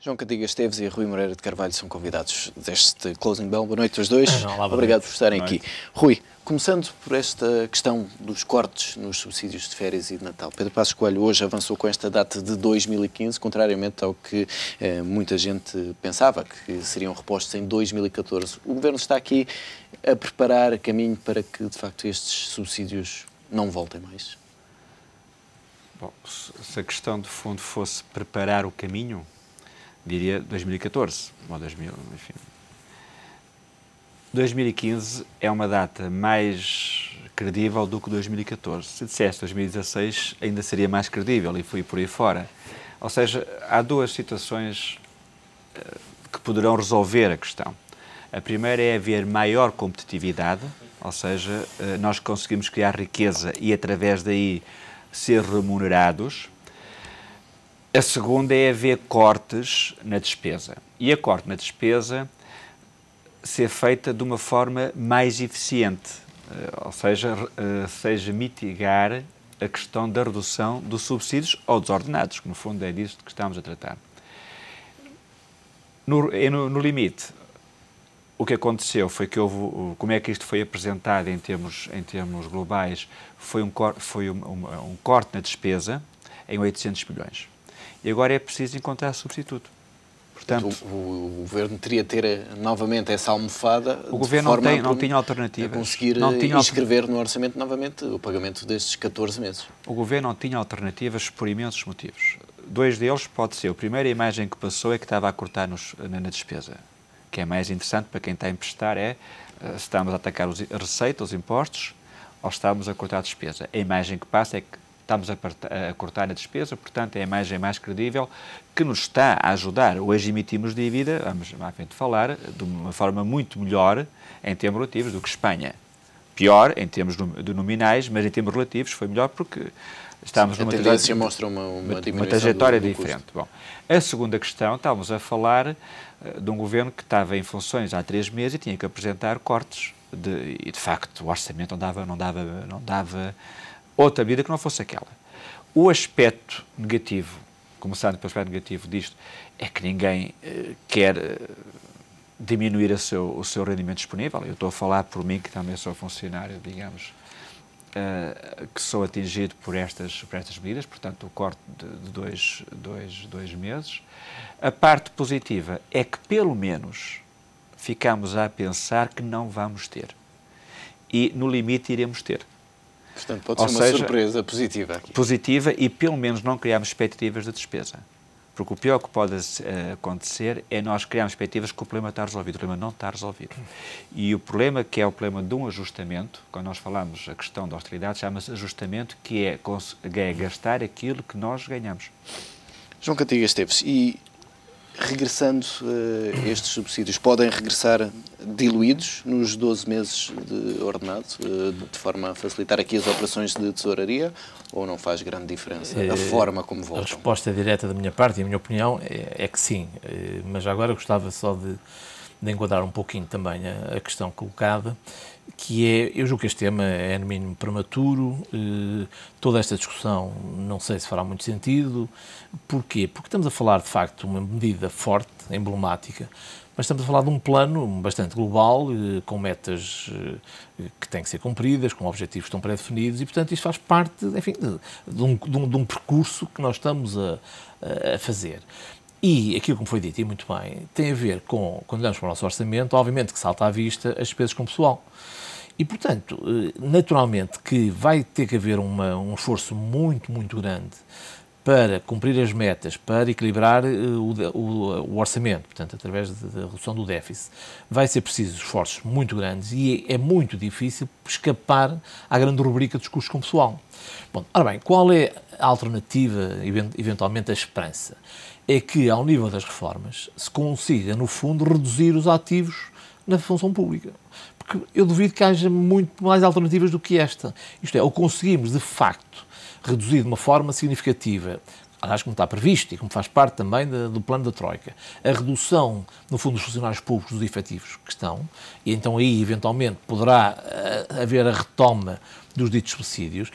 João Cantiga Esteves e Rui Moreira de Carvalho são convidados deste Closing Bell. Boa noite aos dois. Obrigado por estarem aqui. Rui, começando por esta questão dos cortes nos subsídios de férias e de Natal. Pedro Passos Coelho hoje avançou com esta data de 2015, contrariamente ao que muita gente pensava, que seriam repostos em 2014. O Governo está aqui a preparar caminho para que, de facto, estes subsídios não voltem mais? Bom, se a questão de fundo fosse preparar o caminho, diria 2014, ou 2000, enfim. 2015 é uma data mais credível do que 2014. Se dissesse 2016, ainda seria mais credível e fui por aí fora. Ou seja, há duas situações que poderão resolver a questão. A primeira é haver maior competitividade, ou seja, nós conseguimos criar riqueza e, através daí, ser remunerados. A segunda é haver cortes na despesa. E a corte na despesa ser feita de uma forma mais eficiente, ou seja mitigar a questão da redução dos subsídios ou dos ordenados, que no fundo é disso que estamos a tratar. No limite, o que aconteceu foi que houve, como é que isto foi apresentado em termos globais, foi um corte na despesa em 800 milhões. E agora é preciso encontrar substituto. Portanto, o Governo teria de ter novamente essa almofada. O Governo não tinha alternativas. A conseguir inscrever no orçamento novamente o pagamento destes 14 meses. O Governo não tinha alternativas por imensos motivos. Dois deles pode ser. A primeira imagem que passou é que estava a cortar na despesa. O que é mais interessante para quem está a emprestar é se estamos a atacar a receita, os impostos, ou estamos a cortar a despesa. A imagem que passa é que estamos a cortar na despesa, portanto, é a imagem mais credível que nos está a ajudar. Hoje emitimos dívida, vamos à frente falar, de uma forma muito melhor em termos relativos do que Espanha. Pior em termos de nominais, mas em termos relativos foi melhor porque estamos numa tendência mostra uma trajetória diferente. Bom, a segunda questão, estávamos a falar de um governo que estava em funções há 3 meses e tinha que apresentar cortes. E, de facto, o orçamento não dava outra medida que não fosse aquela. O aspecto negativo, começando pelo aspecto negativo disto, é que ninguém quer diminuir o seu rendimento disponível. Eu estou a falar por mim, que também sou funcionário, digamos, que sou atingido por estas medidas, portanto, o corte de dois meses. A parte positiva é que, pelo menos, ficamos a pensar que não vamos ter. E, no limite, iremos ter. Portanto, pode ser uma surpresa positiva aqui. Positiva e, pelo menos, não criarmos expectativas de despesa. Porque o pior que pode acontecer é nós criarmos expectativas que o problema está resolvido. O problema não está resolvido. E o problema, que é o problema de um ajustamento, quando nós falamos a questão da austeridade, chama-se ajustamento, que é gastar aquilo que nós ganhamos. João Cantiga Esteves, e regressando, estes subsídios podem regressar diluídos nos 12 meses de ordenado, de forma a facilitar aqui as operações de tesouraria, ou não faz grande diferença a forma como voltam? A resposta direta da minha parte e a minha opinião é que sim, mas agora gostava só de enquadrar um pouquinho também a questão colocada, que é, eu julgo que este tema é no mínimo prematuro, toda esta discussão não sei se fará muito sentido. Porquê? Porque estamos a falar, de facto, de uma medida forte, emblemática, mas estamos a falar de um plano bastante global, com metas que têm que ser cumpridas, com objetivos que estão pré-definidos e, portanto, isto faz parte, enfim, de um percurso que nós estamos a fazer. E aquilo que me foi dito, e muito bem, tem a ver com, quando olhamos para o nosso orçamento, obviamente que salta à vista as despesas com pessoal. E, portanto, naturalmente que vai ter que haver um esforço muito, muito grande para cumprir as metas, para equilibrar o orçamento, portanto, através da redução do déficit. Vai ser preciso esforços muito grandes e é muito difícil escapar à grande rubrica dos custos com pessoal. Bom, ora bem, qual é a alternativa, eventualmente a esperança? É que, ao nível das reformas, se consiga, no fundo, reduzir os ativos na função pública. Porque eu duvido que haja muito mais alternativas do que esta. Isto é, ou conseguimos, de facto, reduzir de uma forma significativa, aliás, como está previsto e como faz parte também do plano da Troika, a redução, no fundo, dos funcionários públicos, dos efetivos que estão, e então aí, eventualmente, poderá haver a retoma dos ditos subsídios,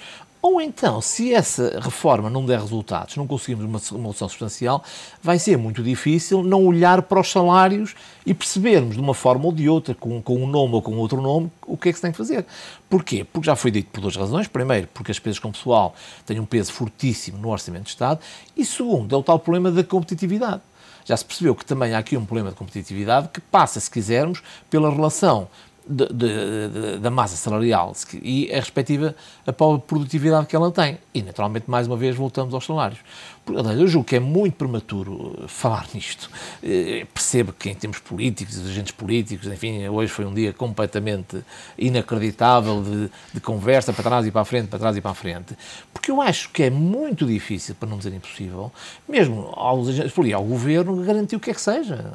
Ou então, se essa reforma não der resultados, não conseguimos uma redução substancial, vai ser muito difícil não olhar para os salários e percebermos de uma forma ou de outra, com um nome ou com outro nome, o que é que se tem que fazer. Porquê? Porque já foi dito por duas razões. Primeiro, porque as despesas com pessoal têm um peso fortíssimo no Orçamento de Estado. E segundo, é o tal problema da competitividade. Já se percebeu que também há aqui um problema de competitividade que passa, se quisermos, pela relação da massa salarial e a respectiva a produtividade que ela tem. E, naturalmente, mais uma vez, voltamos aos salários. Eu julgo que é muito prematuro falar nisto. Percebo que em termos políticos, agentes políticos, enfim, hoje foi um dia completamente inacreditável de conversa para trás e para a frente, para trás e para a frente, porque eu acho que é muito difícil, para não dizer impossível, mesmo aos agentes políticos, ao governo, garantir o que é que seja.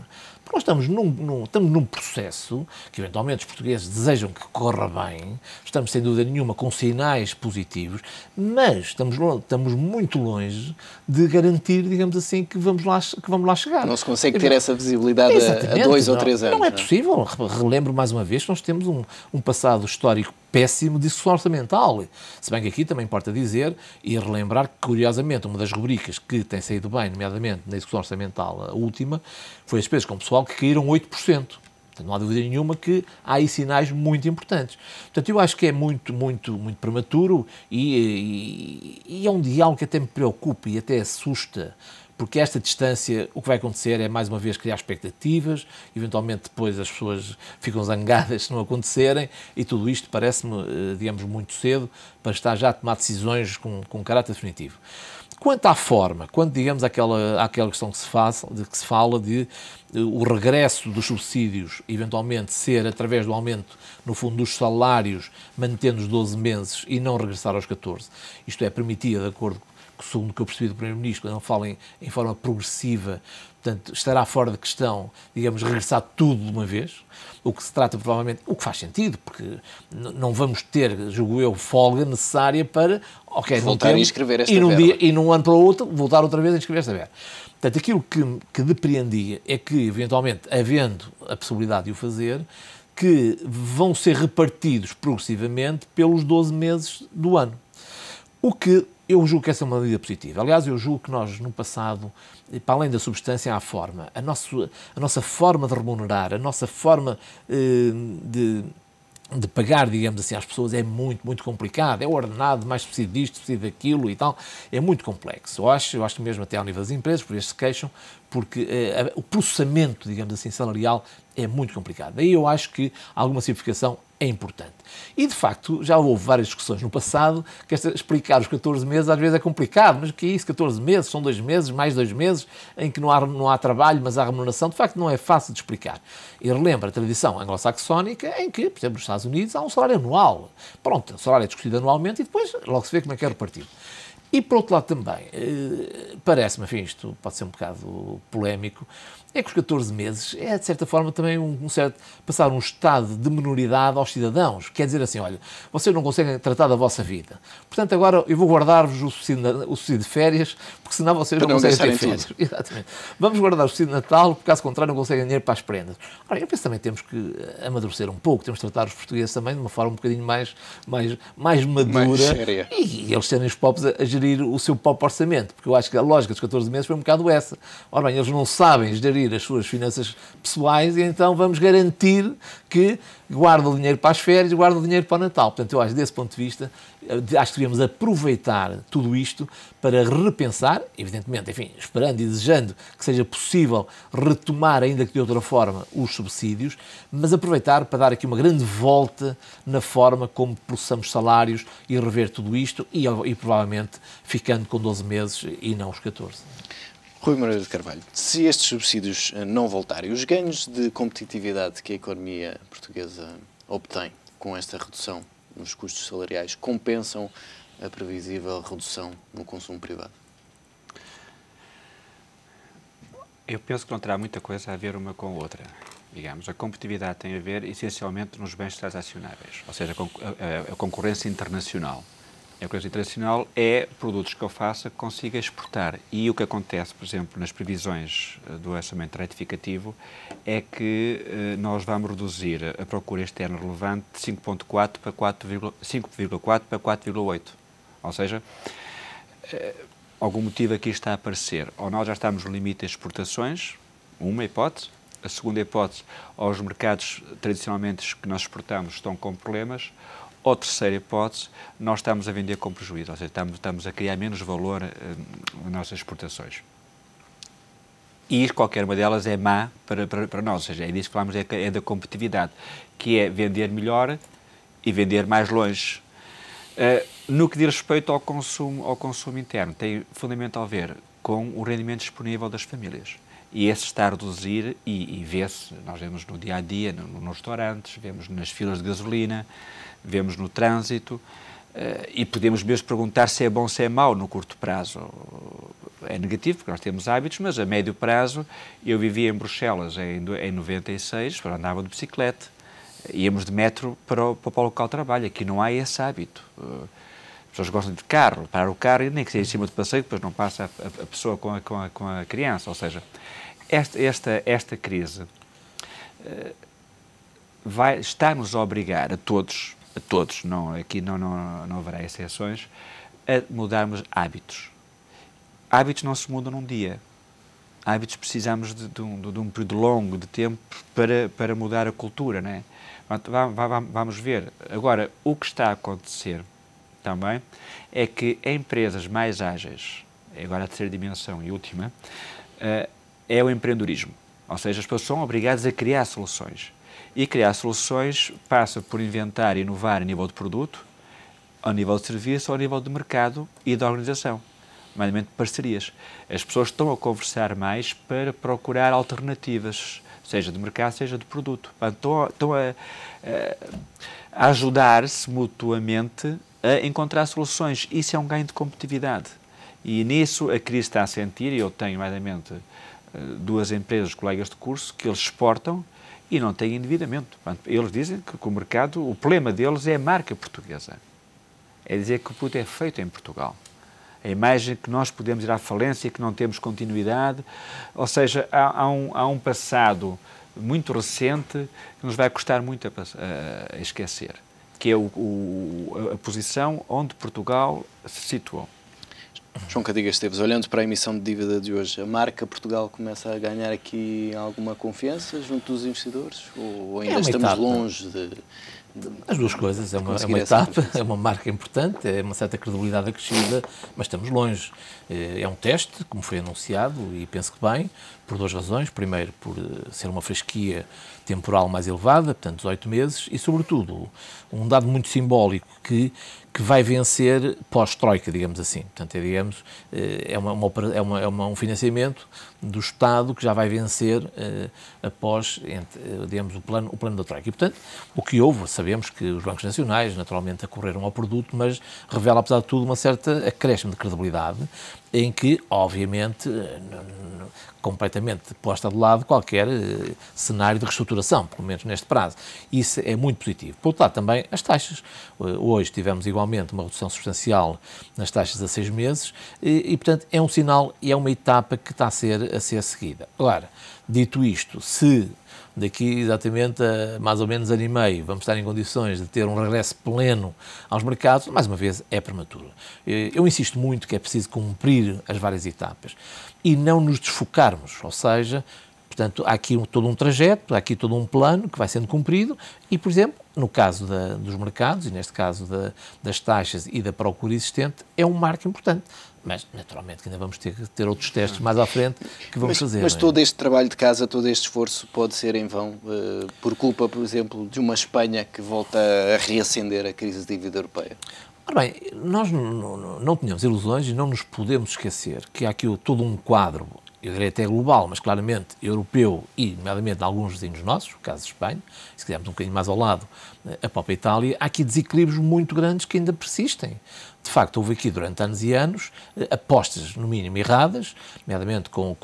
Nós estamos num processo que, eventualmente, os portugueses desejam que corra bem, estamos, sem dúvida nenhuma, com sinais positivos, mas estamos muito longe de garantir, digamos assim, que vamos lá chegar. Não se consegue ter essa visibilidade a 2 ou 3 anos. Não é possível. Relembro mais uma vez que nós temos um passado histórico péssimo de discussão orçamental. Se bem que aqui também importa dizer e relembrar que, curiosamente, uma das rubricas que tem saído bem, nomeadamente na discussão orçamental, a última, foi as despesas com pessoal que caíram 8%. Portanto, não há dúvida nenhuma que há aí sinais muito importantes. Portanto, eu acho que é muito prematuro e é um diálogo que até me preocupa e até assusta, porque esta distância, o que vai acontecer é, mais uma vez, criar expectativas, eventualmente depois as pessoas ficam zangadas se não acontecerem, e tudo isto parece-me, digamos, muito cedo para estar já a tomar decisões com caráter definitivo. Quanto à forma, quando, digamos, àquela questão que se fala de o regresso dos subsídios, eventualmente ser através do aumento, no fundo, dos salários, mantendo os 12 meses e não regressar aos 14, isto é, permitia, de acordo com segundo o que eu percebi do Primeiro-Ministro, quando ele fala em forma progressiva, portanto, estará fora de questão, digamos, regressar tudo de uma vez, o que se trata provavelmente, o que faz sentido, porque não vamos ter, julgo eu, folga necessária para, voltar a inscrever esta verba. Dia, e num ano para o outro, voltar outra vez a inscrever esta verba. Portanto, aquilo que depreendia é que, eventualmente, havendo a possibilidade de o fazer, que vão ser repartidos progressivamente pelos 12 meses do ano. O que eu julgo que essa é uma medida positiva. Aliás, eu julgo que nós, no passado, para além da substância, há a forma. A nossa forma de remunerar, a nossa forma de pagar, digamos assim, às pessoas é muito complicado. É o ordenado, mais preciso disto, preciso daquilo e tal. É muito complexo. Eu acho que mesmo até ao nível das empresas, por isso se queixam, porque o processamento, digamos assim, salarial é muito complicado. Daí eu acho que alguma simplificação é importante. E, de facto, já houve várias discussões no passado que explicar os 14 meses às vezes é complicado. Mas o que é isso? 14 meses? São 2 meses, mais 2 meses, em que não há trabalho, mas há remuneração. De facto, não é fácil de explicar. E relembra a tradição anglo-saxónica em que, por exemplo, nos Estados Unidos há um salário anual. Pronto, o salário é discutido anualmente e depois logo se vê como é que é repartido. E, por outro lado, também, parece-me, enfim, isto pode ser um bocado polémico, é que os 14 meses é, de certa forma, também passar um estado de minoridade aos cidadãos. Quer dizer assim, olha, vocês não conseguem tratar da vossa vida. Portanto, agora eu vou guardar-vos o subsídio de férias, porque senão vocês não conseguem ter férias. Exatamente. Vamos guardar o subsídio de Natal, porque caso contrário não conseguem dinheiro para as prendas. Ora, eu penso que também temos que amadurecer um pouco, temos que tratar os portugueses também de uma forma um bocadinho mais madura. Mais séria. E eles serem os pobres a gerir o seu próprio orçamento, porque eu acho que a lógica dos 14 meses foi um bocado essa. Ora bem, eles não sabem gerir as suas finanças pessoais e então vamos garantir que guardam o dinheiro para as férias e guardam o dinheiro para o Natal. Portanto, eu acho, desse ponto de vista, acho que devemos aproveitar tudo isto para repensar, evidentemente, enfim, esperando e desejando que seja possível retomar, ainda que de outra forma, os subsídios, mas aproveitar para dar aqui uma grande volta na forma como processamos salários e rever tudo isto e provavelmente ficando com 12 meses e não os 14. Rui Moreira de Carvalho, se estes subsídios não voltarem, os ganhos de competitividade que a economia portuguesa obtém com esta redução nos custos salariais compensam a previsível redução no consumo privado? Eu penso que não terá muita coisa a ver uma com a outra. Digamos, a competitividade tem a ver essencialmente nos bens transacionáveis, ou seja, a concorrência internacional. A concorrência internacional é produtos que eu faça que consiga exportar. E o que acontece, por exemplo, nas previsões do orçamento retificativo é que nós vamos reduzir a procura externa relevante de 5,4 para 5,4 para 4,8. Ou seja, algum motivo aqui está a aparecer. Ou nós já estamos no limite das exportações, uma hipótese. A segunda hipótese, ou os mercados tradicionalmente que nós exportamos estão com problemas. Ou terceira hipótese, nós estamos a vender com prejuízo, ou seja, estamos a criar menos valor nas nossas exportações. E qualquer uma delas é má para nós, ou seja, é disso que falamos, é da competitividade, que é vender melhor e vender mais longe. No que diz respeito ao consumo interno, tem fundamental a ver com o rendimento disponível das famílias. E esse está a reduzir e vê-se, nós vemos no dia-a-dia, nos restaurantes, vemos nas filas de gasolina, vemos no trânsito, e podemos mesmo perguntar se é bom ou se é mau no curto prazo. É negativo, porque nós temos hábitos, mas a médio prazo, eu vivia em Bruxelas em 96, andava de bicicleta, íamos de metro para o local de trabalho. Aqui não há esse hábito. As pessoas gostam de carro, parar o carro e nem que seja em cima de passeio, depois não passa a pessoa com a criança. Ou seja, esta crise está-nos a obrigar a todos, aqui não haverá exceções, a mudarmos hábitos. Hábitos não se mudam num dia. Hábitos precisamos de um período longo de tempo para mudar a cultura, não é? Vamos ver. Agora, o que está a acontecer também é que empresas mais ágeis, agora a terceira dimensão e última, é o empreendedorismo. Ou seja, as pessoas são obrigadas a criar soluções. E criar soluções passa por inventar e inovar a nível de produto, ao nível de serviço, ao nível de mercado e de organização, nomeadamente parcerias. As pessoas estão a conversar mais para procurar alternativas, seja de mercado, seja de produto. Estão a ajudar-se mutuamente a encontrar soluções. Isso é um ganho de competitividade. E nisso a crise está a sentir, e eu tenho, nomeadamente, duas empresas, colegas de curso, que eles exportam e não têm endividamento. Eles dizem que o mercado, o problema deles é a marca portuguesa. É dizer que o produto é feito em Portugal. A imagem que nós podemos ir à falência, que não temos continuidade. Ou seja, há um passado muito recente que nos vai custar muito a esquecer, que é a posição onde Portugal se situou. João Cadiga Esteves, olhando para a emissão de dívida de hoje, a marca Portugal começa a ganhar aqui alguma confiança junto dos investidores? Ou ainda estamos longe de... As duas coisas, é uma etapa, é uma marca importante, é uma certa credibilidade acrescida, mas estamos longe. É um teste, como foi anunciado, e penso que bem, por duas razões. Primeiro, por ser uma fasquia temporal mais elevada, portanto 18 meses, e sobretudo um dado muito simbólico que vai vencer pós-troika, digamos assim. Portanto, um financiamento do Estado que já vai vencer após, digamos, o plano da troika. E, portanto, o que houve, sabemos que os bancos nacionais, naturalmente, acorreram ao produto, mas revela, apesar de tudo, uma certa acréscimo de credibilidade, em que, obviamente, completamente posta de lado qualquer cenário de reestruturação, pelo menos neste prazo. Isso é muito positivo. Por outro lado, também as taxas. Hoje tivemos igualmente uma redução substancial nas taxas a 6 meses e, portanto, é um sinal e é uma etapa que está a ser seguida. Agora, dito isto, se daqui exatamente a mais ou menos ano e meio vamos estar em condições de ter um regresso pleno aos mercados, mais uma vez é prematuro. Eu insisto muito que é preciso cumprir as várias etapas e não nos desfocarmos, ou seja, portanto, há aqui todo um trajeto, há aqui todo um plano que vai sendo cumprido e, por exemplo, no caso dos mercados, e neste caso das taxas e da procura existente, é um marco importante. Mas, naturalmente, que ainda vamos ter outros testes mais à frente que vamos fazer. Mas todo este trabalho de casa, todo este esforço pode ser em vão por culpa, por exemplo, de uma Espanha que volta a reacender a crise de dívida europeia? Ora bem, nós não tínhamos ilusões e não nos podemos esquecer que há aqui todo um quadro, eu diria até global, mas claramente europeu e, nomeadamente, alguns vizinhos nossos, o caso de Espanha, se quisermos um bocadinho mais ao lado, a própria Itália, há aqui desequilíbrios muito grandes que ainda persistem. De facto, houve aqui durante anos e anos apostas, no mínimo, erradas, nomeadamente com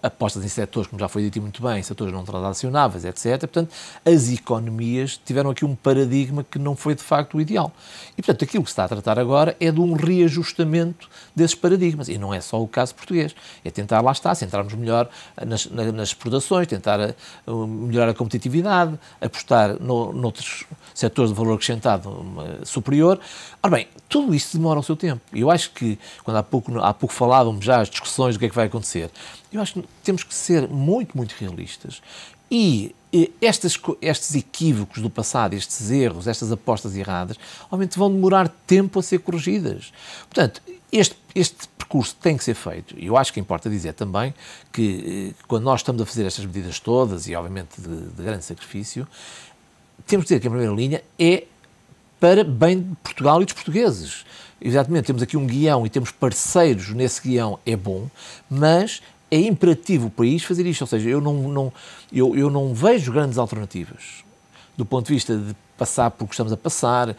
apostas em setores, como já foi dito muito bem, setores não transacionáveis, etc. Portanto, as economias tiveram aqui um paradigma que não foi, de facto, o ideal. E, portanto, aquilo que se está a tratar agora é de um reajustamento desses paradigmas. E não é só o caso português. É tentar, lá está, centrarmos melhor nas exportações, tentar melhorar a competitividade, apostar noutros setores de valor acrescentado superior, Ora bem, tudo isto demora o seu tempo. Eu acho que, quando há pouco falávamos já as discussões do que é que vai acontecer, eu acho que temos que ser muito, muito realistas. E estes equívocos do passado, estes erros, estas apostas erradas, obviamente vão demorar tempo a ser corrigidas. Portanto, este percurso tem que ser feito. E eu acho que importa dizer também que, quando nós estamos a fazer estas medidas todas, e obviamente de grande sacrifício, temos de dizer que a primeira linha é para bem de Portugal e dos portugueses. Exatamente, temos aqui um guião e temos parceiros nesse guião, é bom, mas é imperativo o país fazer isto. Ou seja, eu não vejo grandes alternativas do ponto de vista de passar por que estamos a passar,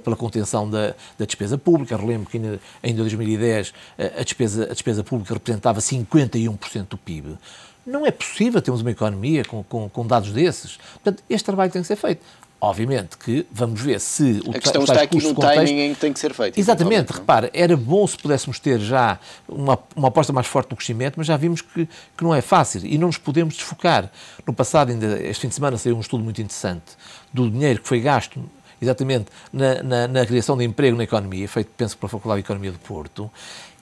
pela contenção da despesa pública. Relembro que em 2010 a despesa pública representava 51% do PIB. Não é possível termos uma economia com dados desses. Portanto, este trabalho tem que ser feito. Obviamente que vamos ver se... A questão está aqui no timing em que tem que ser feito. Exatamente, repara, era bom se pudéssemos ter já uma aposta mais forte no crescimento, mas já vimos que não é fácil e não nos podemos desfocar. No passado, ainda este fim de semana, saiu um estudo muito interessante do dinheiro que foi gasto exatamente na criação de emprego na economia, feito, penso, pela Faculdade de Economia do Porto,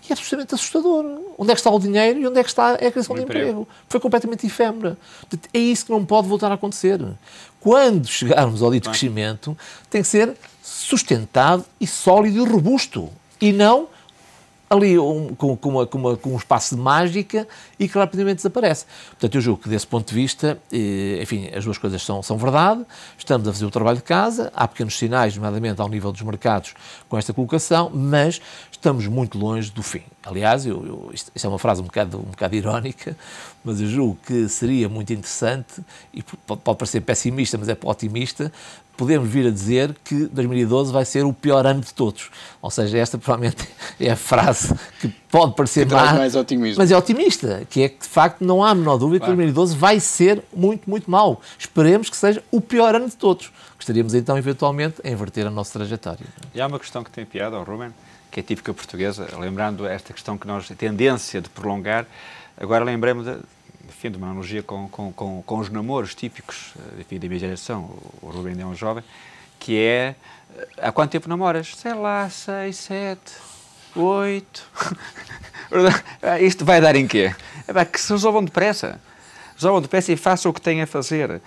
e é absolutamente assustador. Onde é que está o dinheiro e onde é que está a criação de emprego? Foi completamente efêmera. Portanto, é isso que não pode voltar a acontecer. Quando chegarmos ao dito crescimento, tem que ser sustentado e sólido e robusto. E não ali com um espaço de mágica e que rapidamente desaparece. Portanto, eu julgo que, desse ponto de vista, enfim, as duas coisas são verdade. Estamos a fazer o trabalho de casa, há pequenos sinais, nomeadamente ao nível dos mercados, com esta colocação, mas estamos muito longe do fim. Aliás, isto é uma frase um bocado irónica, mas eu julgo que seria muito interessante, e pode parecer pessimista, mas é otimista, podemos vir a dizer que 2012 vai ser o pior ano de todos. Ou seja, esta provavelmente é a frase que pode parecer mais otimista. Mas é otimista, que é que, de facto, não há a menor dúvida que 2012 vai ser muito, muito mau. Esperemos que seja o pior ano de todos. Gostaríamos, então, eventualmente, a inverter a nossa trajetória. E há uma questão que tem piada, Ruben, que é típica portuguesa, lembrando esta questão que nós, a tendência de prolongar. Agora lembrei-me de uma analogia com os namoros típicos, enfim, da minha geração, o Ruben é um jovem, que é, há quanto tempo namoras? Sei lá, 6, 7, 8... Isto vai dar em quê? Que se resolvam depressa. Resolvam depressa e façam o que têm a fazer.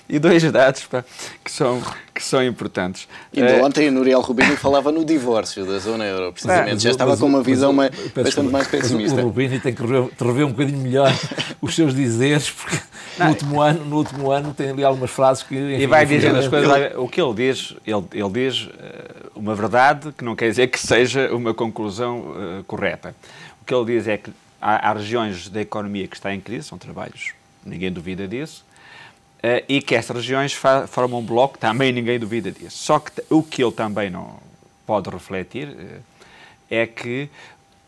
E dois dados que são importantes. Ainda ontem a Nouriel Rubini falava no divórcio da zona euro, precisamente. Já estava com uma visão bastante mais pessimista. O Rubini tem que rever um bocadinho melhor os seus dizeres, porque no último ano tem ali algumas frases que... Enfim, e vai dizendo as coisas... O que ele diz uma verdade que não quer dizer que seja uma conclusão correta. O que ele diz é que há regiões da economia que está em crise, são trabalhos, ninguém duvida disso, e que essas regiões formam um bloco, também ninguém duvida disso. Só que o que ele também não pode refletir é que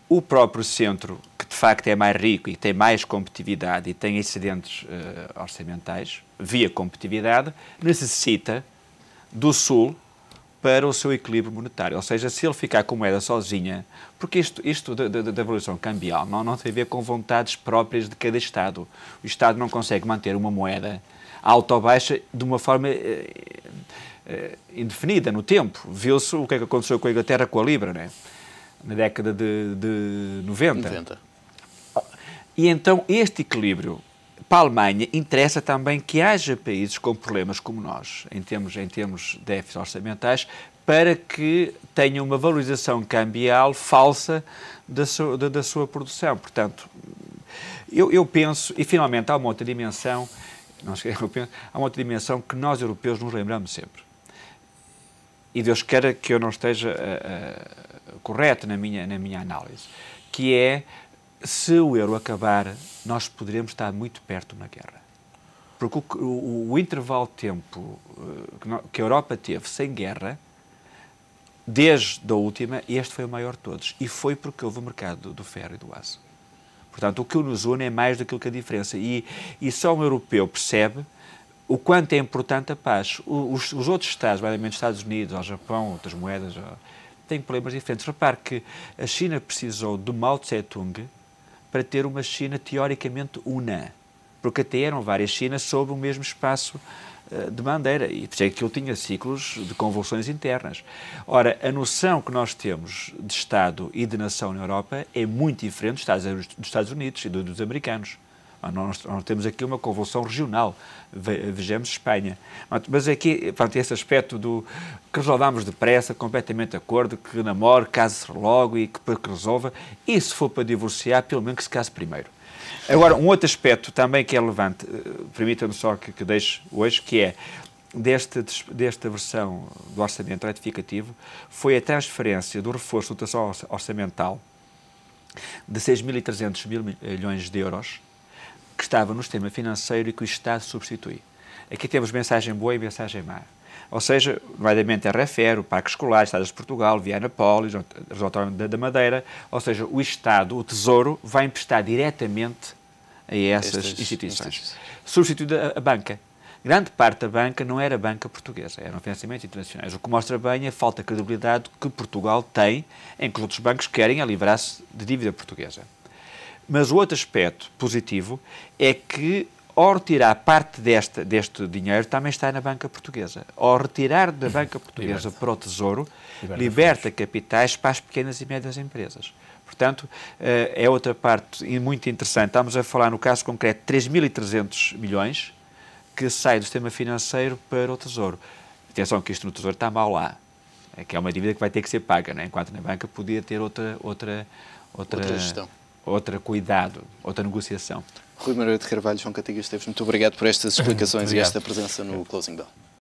o próprio centro, que de facto é mais rico e tem mais competitividade e tem excedentes orçamentais, via competitividade, necessita do Sul para o seu equilíbrio monetário. Ou seja, se ele ficar com moeda sozinha, porque isto da evolução cambial não tem a ver com vontades próprias de cada Estado. O Estado não consegue manter uma moeda alta ou baixa de uma forma indefinida no tempo. Viu-se o que é que aconteceu com a Inglaterra com a Libra, né? Na década de 90. E então este equilíbrio para a Alemanha interessa também que haja países com problemas como nós, em termos de déficits orçamentais, para que tenham uma valorização cambial falsa da sua produção. Portanto, eu penso, e finalmente há uma outra dimensão, há uma outra dimensão que nós europeus nos lembramos sempre. E Deus queira que eu não esteja correto na minha análise, que é, se o euro acabar, nós poderemos estar muito perto de uma guerra. Porque o intervalo de tempo que a Europa teve sem guerra, desde a última, este foi o maior de todos. E foi porque houve o mercado do ferro e do aço. Portanto, o que nos une é mais daquilo que a diferença. E só um europeu percebe o quanto é importante a paz. Os outros Estados, nomeadamente Estados Unidos, ou Japão, outras moedas, têm problemas diferentes. Repare que a China precisou de Mao Tse-tung para ter uma China teoricamente una, porque até eram várias Chinas sob o mesmo espaço de bandeira, e por isso é que ele tinha ciclos de convulsões internas. Ora, a noção que nós temos de Estado e de nação na Europa é muito diferente dos Estados Unidos e dos americanos. Nós temos aqui uma convulsão regional, vejamos Espanha. Mas aqui, pronto, esse aspecto do que resolvamos depressa, completamente de acordo, que namore, case logo e que resolva, e se for para divorciar, pelo menos que se case primeiro. Agora, um outro aspecto também que é relevante, permita-me só que deixe hoje, que é, desta versão do orçamento retificativo, foi a transferência do reforço de dotação orçamental de 6.300 milhões de euros, que estava no sistema financeiro e que o Estado substitui. Aqui temos mensagem boa e mensagem má. Ou seja, nomeadamente a RFR, o Parque Escolar, Estados de Portugal, Viana Polis, a Autónoma da Madeira, ou seja, o Estado, o Tesouro, vai emprestar diretamente a essas instituições. Substituindo a banca. Grande parte da banca não era banca portuguesa, eram financiamentos internacionais, o que mostra bem a falta de credibilidade que Portugal tem em que os outros bancos querem livrar-se de dívida portuguesa. Mas o outro aspecto positivo é que, ao retirar parte deste dinheiro, também está na banca portuguesa. Ao retirar da banca portuguesa para o Tesouro, liberta capitais para as pequenas e médias empresas. Portanto, é outra parte muito interessante. Estamos a falar, no caso concreto, 3.300 milhões que sai do sistema financeiro para o Tesouro. Atenção que isto no Tesouro está mal lá. É que é uma dívida que vai ter que ser paga, não é? Enquanto na banca podia ter outra gestão. Outro cuidado, outra negociação. Rui Moreira de Carvalho, João Cantigas Esteves, muito obrigado por estas explicações e esta presença no Closing Bell.